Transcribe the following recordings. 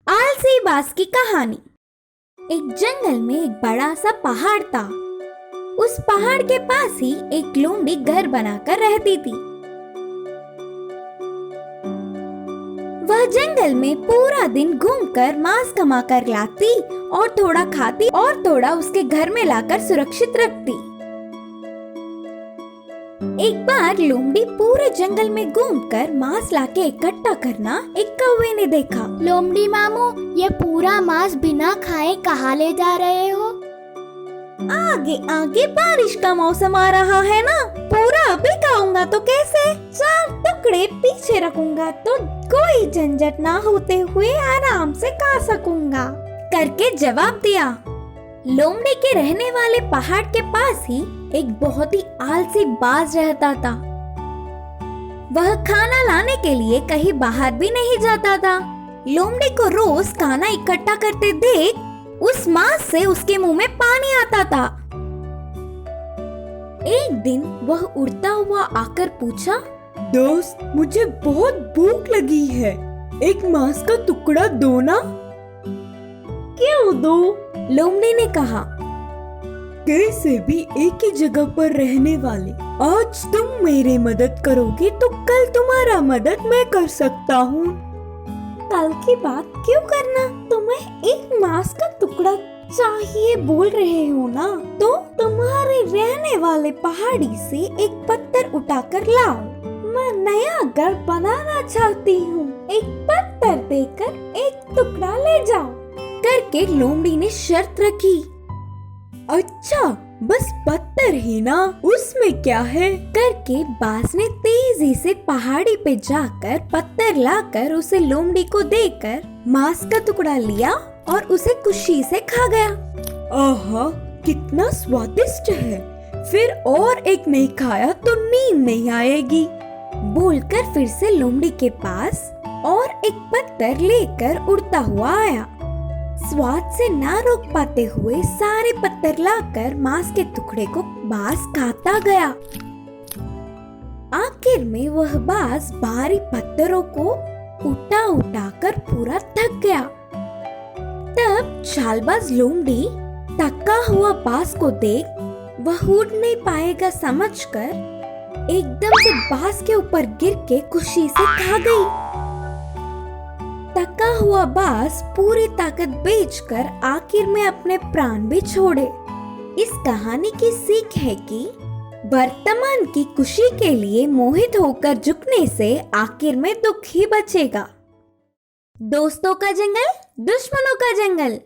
आलसी बाज की कहानी। एक जंगल में एक बड़ा सा पहाड़ था। उस पहाड़ के पास ही एक लोमड़ी घर बनाकर रहती थी। वह जंगल में पूरा दिन घूमकर मांस कमा कर लाती और थोड़ा खाती और थोड़ा उसके घर में लाकर सुरक्षित रखती। एक बार लोमड़ी पूरे जंगल में घूमकर मांस लाके इकट्ठा करना एक कौवे ने देखा। लोमड़ी मामू, ये पूरा मांस बिना खाए कहाँ ले जा रहे हो? आगे आगे बारिश का मौसम आ रहा है ना, पूरा अभी खाऊंगा तो कैसे, 4 टुकड़े पीछे रखूंगा तो कोई झंझट ना होते हुए आराम से खा सकूंगा करके जवाब दिया। लोमड़ी के रहने वाले पहाड़ के पास ही एक बहुत ही आलसी बाज रहता था। वह खाना लाने के लिए कहीं बाहर भी नहीं जाता था। लोमड़ी को रोज खाना इकट्ठा करते देख उस मांस से उसके मुंह में पानी आता था। एक दिन वह उड़ता हुआ आकर पूछा, दोस्त, मुझे बहुत भूख लगी है, एक मांस का टुकड़ा दो ना। क्यों दो? लोमड़ी ने कहा। कैसे भी एक ही जगह पर रहने वाले, आज तुम मेरी मदद करोगे तो कल तुम्हारा मदद मैं कर सकता हूँ। कल की बात क्यों करना, तुम्हें एक मांस का टुकड़ा चाहिए बोल रहे हो ना, तो तुम्हारे रहने वाले पहाड़ी से एक पत्थर उठाकर लाओ। मैं नया घर बनाना चाहती हूँ, एक पत्थर देकर एक टुकड़ा ले जाओ करके लोमड़ी ने शर्त रखी। अच्छा, बस पत्थर ही ना, उसमें क्या है करके बाज ने तेजी से पहाड़ी पे जाकर पत्थर लाकर उसे लोमड़ी को देकर मांस का टुकड़ा लिया और उसे खुशी से खा गया। आहा, कितना स्वादिष्ट है, फिर और एक नहीं खाया तो नींद नहीं आएगी बोलकर फिर से लोमड़ी के पास और एक पत्थर लेकर उड़ता हुआ आया। स्वाद से ना रोक पाते हुए सारे पत्थर लाकर मांस के टुकड़े को बाज खाता गया। आखिर में वह बाज भारी पत्थरों को उठा उठा कर पूरा थक गया। तब चालबाज लोमड़ी थका हुआ बाज को देख वह उड़ नहीं पाएगा समझकर एकदम से बाज के ऊपर गिर के खुशी से खा गई। थका हुआ बाज पूरी ताकत बेचकर आखिर में अपने प्राण भी छोड़े। इस कहानी की सीख है कि वर्तमान की खुशी के लिए मोहित होकर झुकने से आखिर में दुख ही बचेगा। दोस्तों का जंगल, दुश्मनों का जंगल।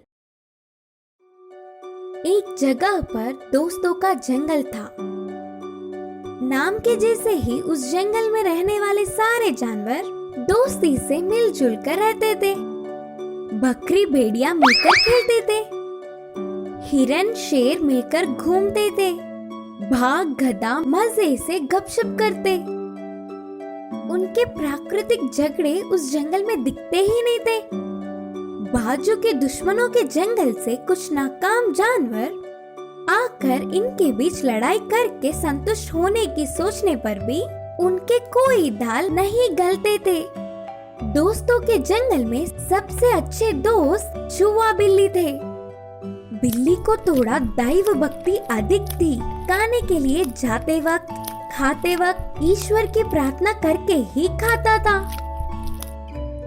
एक जगह पर दोस्तों का जंगल था। नाम के जैसे ही उस जंगल में रहने वाले सारे जानवर दोस्ती से मिलजुल कर रहते थे। बकरी भेड़िया मिलकर खेलते थे, हिरन शेर मिलकर घूमते थे, बाघ गधा मजे से गपशप करते। उनके प्राकृतिक झगड़े उस जंगल में दिखते ही नहीं थे। बाजू के दुश्मनों के जंगल से कुछ नाकाम जानवर आकर इनके बीच लड़ाई करके संतुष्ट होने की सोचने पर भी उनके कोई दाल नहीं गलते थे। दोस्तों के जंगल में सबसे अच्छे दोस्त चूहा बिल्ली थे। बिल्ली को थोड़ा दैव भक्ति अधिक थी। खाने के लिए जाते वक्त, खाते वक्त ईश्वर की प्रार्थना करके ही खाता था।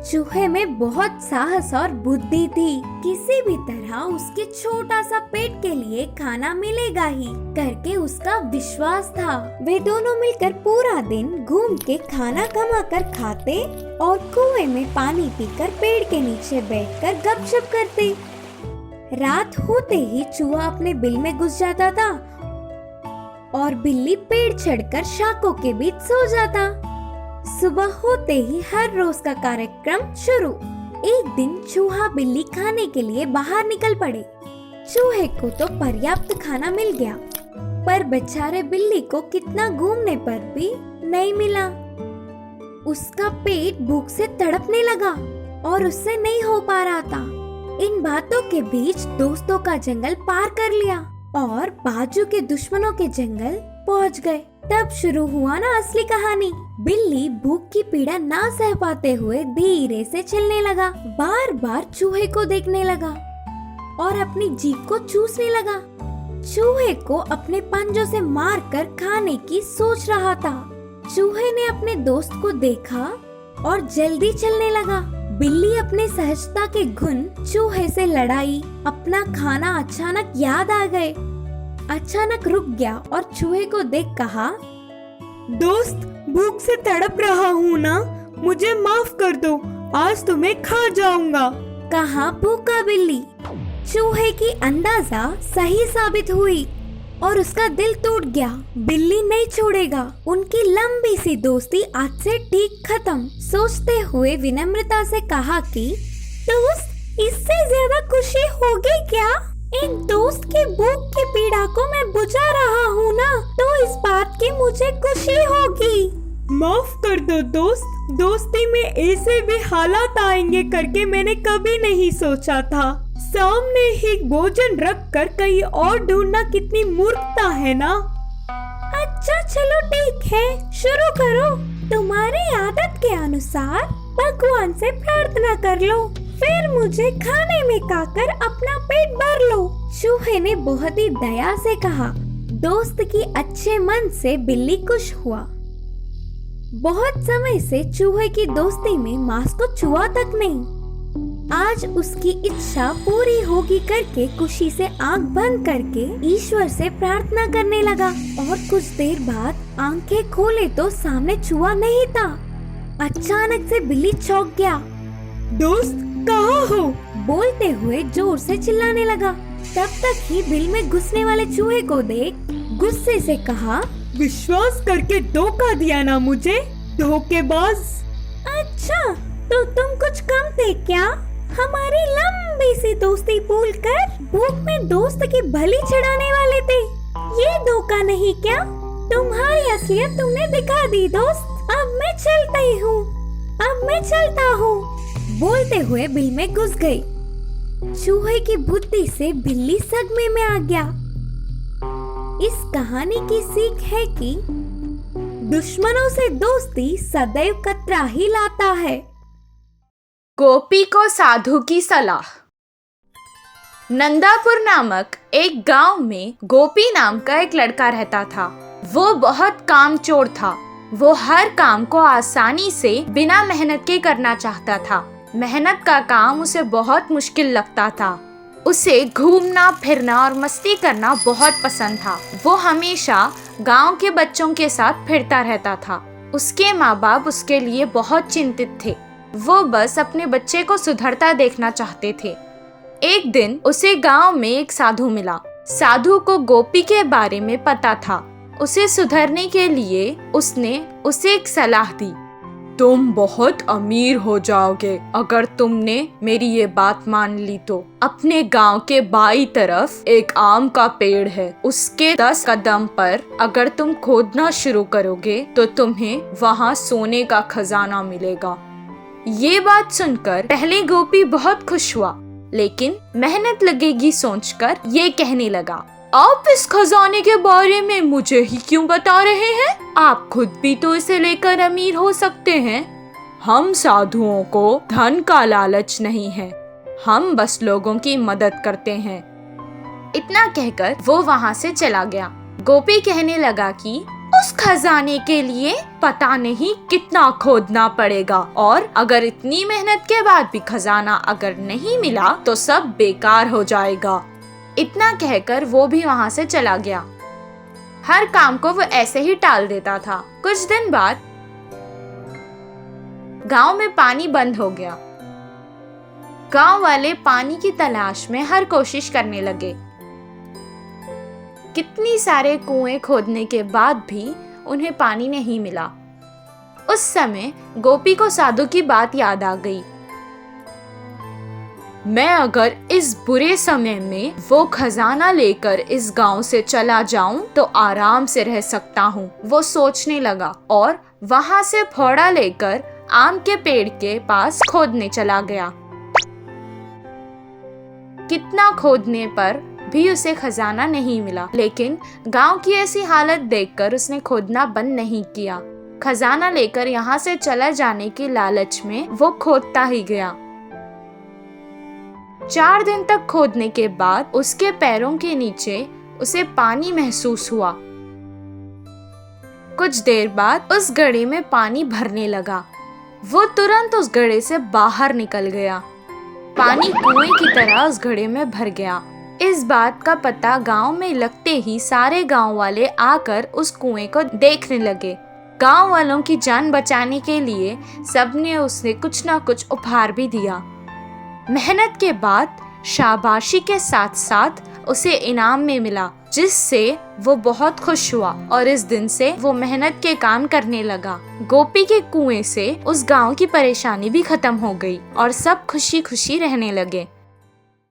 चूहे में बहुत साहस और बुद्धि थी, किसी भी तरह उसके छोटा सा पेट के लिए खाना मिलेगा ही करके उसका विश्वास था। वे दोनों मिलकर पूरा दिन घूम के खाना कमा कर खाते और कुएं में पानी पीकर पेड़ के नीचे बैठकर गपशप करते। रात होते ही चूहा अपने बिल में घुस जाता था और बिल्ली पेड़ चढ़कर शाखों के बीच सो जाता। सुबह होते ही हर रोज का कार्यक्रम शुरू। एक दिन चूहा बिल्ली खाने के लिए बाहर निकल पड़े। चूहे को तो पर्याप्त खाना मिल गया, पर बेचारे बिल्ली को कितना घूमने पर भी नहीं मिला। उसका पेट भूख से तड़पने लगा और उससे नहीं हो पा रहा था। इन बातों के बीच दोस्तों का जंगल पार कर लिया और बाजू के दुश्मनों के जंगल पहुंच गए। तब शुरू हुआ ना असली कहानी। बिल्ली भूख की पीड़ा ना सह पाते हुए धीरे से चलने लगा। बार बार चूहे को देखने लगा और अपनी जीभ को चूसने लगा। चूहे को अपने पंजों से मारकर खाने की सोच रहा था। चूहे ने अपने दोस्त को देखा और जल्दी चलने लगा। बिल्ली अपने सहजता के गुण चूहे से लड़ाई। अपना खाना अचानक याद आ गए। अचानक रुक गया और चूहे को देख कहा, दोस्त, भूख से तड़प रहा हूँ ना, मुझे माफ कर दो, आज तुम्हें खा जाऊंगा। कहा भूखा बिल्ली। चूहे की अंदाजा सही साबित हुई और उसका दिल टूट गया। बिल्ली नहीं छोड़ेगा। उनकी लंबी सी दोस्ती आज से ठीक खत्म। सोचते हुए विनम्रता से कहा कि दोस्त, इससे ज्यादा खुशी होगी क्या? एक दोस्त की भूख की पीड़ा को मैं बुझा रहा हूँ ना, तो इस बात की मुझे खुशी होगी। माफ कर दो दोस्त, दोस्ती में ऐसे भी हालात आएंगे करके मैंने कभी नहीं सोचा था। सामने ही भोजन रख कर कहीं और ढूंढना कितनी मूर्खता है ना। अच्छा चलो ठीक है, शुरू करो। तुम्हारी आदत के अनुसार भगवान से प्रार्थना कर लो, फिर मुझे खाने में खाकर अपना पेट भर लो। चूहे ने बहुत ही दया से कहा। दोस्त की अच्छे मन से बिल्ली खुश हुआ। बहुत समय से चूहे की दोस्ती में मांस को छुआ तक नहीं। आज उसकी इच्छा पूरी होगी करके खुशी से आंख बंद करके ईश्वर से प्रार्थना करने लगा और कुछ देर बाद आंखें खोले तो सामने चूहा नहीं था। अचानक से बिल्ली चौंक गया। दोस्त, कहाँ हो? बोलते हुए जोर से चिल्लाने लगा। तब तक ही बिल में घुसने वाले चूहे को देख गुस्से से कहा, विश्वास करके धोखा दिया ना मुझे, धोखेबाज। अच्छा, तो तुम कुछ कम थे क्या? हमारी लंबी सी दोस्ती भूलकर भूख में दोस्त की बलि चढ़ाने वाले थे। ये धोखा नहीं क्या? तुम्हारी असलियत तुमने दिखा दी दोस्त। अब मैं चलता हूँ। बोलते हुए बिल में घुस गई। चूहे की बुद्धि से बिल्ली सदमे में आ गया। इस कहानी की सीख है कि दुश्मनों से दोस्ती सदैव खतरा ही लाता है। गोपी को साधु की सलाह। नंदापुर नामक एक गांव में गोपी नाम का एक लड़का रहता था। वो बहुत कामचोर था। वो हर काम को आसानी से बिना मेहनत के करना चाहता था। मेहनत का काम उसे बहुत मुश्किल लगता था। उसे घूमना फिरना और मस्ती करना बहुत पसंद था। वो हमेशा गांव के बच्चों के साथ फिरता रहता था। उसके माँ बाप उसके लिए बहुत चिंतित थे। वो बस अपने बच्चे को सुधरता देखना चाहते थे। एक दिन उसे गांव में एक साधु मिला। साधु को गोपी के बारे में पता था। उसे सुधरने के लिए उसने उसे एक सलाह दी। तुम बहुत अमीर हो जाओगे अगर तुमने मेरी ये बात मान ली तो। अपने गांव के बाईं तरफ एक आम का पेड़ है। उसके 10 कदम पर अगर तुम खोदना शुरू करोगे तो तुम्हें वहाँ सोने का खजाना मिलेगा। ये बात सुनकर पहले गोपी बहुत खुश हुआ, लेकिन मेहनत लगेगी सोचकर ये कहने लगा, आप इस खजाने के बारे में मुझे ही क्यों बता रहे हैं? आप खुद भी तो इसे लेकर अमीर हो सकते हैं। हम साधुओं को धन का लालच नहीं है, हम बस लोगों की मदद करते हैं। इतना कहकर वो वहाँ से चला गया। गोपी कहने लगा कि उस खजाने के लिए पता नहीं कितना खोदना पड़ेगा और अगर इतनी मेहनत के बाद भी खजाना अगर नहीं मिला तो सब बेकार हो जाएगा। इतना कहकर वो भी वहाँ से चला गया। हर काम को वो ऐसे ही टाल देता था। कुछ दिन बाद गांव में पानी बंद हो गया। गांव वाले पानी की तलाश में हर कोशिश करने लगे। कितनी सारे कुएं खोदने के बाद भी उन्हें पानी नहीं मिला। उस समय गोपी को साधु की बात याद आ गई। मैं अगर इस बुरे समय में वो खजाना लेकर इस गांव से चला जाऊं तो आराम से रह सकता हूं। वो सोचने लगा और वहां से फावड़ा लेकर आम के पेड़ के पास खोदने चला गया। कितना खोदने पर भी उसे खजाना नहीं मिला, लेकिन गांव की ऐसी हालत देखकर उसने खोदना बंद नहीं किया। खजाना लेकर यहाँ से चला जाने के लालच में वो खोदता ही गया। 4 दिन तक खोदने के बाद उसके पैरों के नीचे उसे पानी महसूस हुआ। कुछ देर बाद उस घड़े में पानी भरने लगा। वो तुरंत उस घड़े से बाहर निकल गया। पानी कुएं की तरह उस घड़े में भर गया। इस बात का पता गांव में लगते ही सारे गांव वाले आकर उस कुएं को देखने लगे। गांव वालों की जान बचाने के लिए सबने उसे कुछ ना कुछ उपहार भी दिया। मेहनत के बाद शाबाशी के साथ साथ उसे इनाम में मिला, जिससे वो बहुत खुश हुआ और इस दिन से वो मेहनत के काम करने लगा। गोपी के कुएं से उस गांव की परेशानी भी खत्म हो गई और सब खुशी खुशी रहने लगे।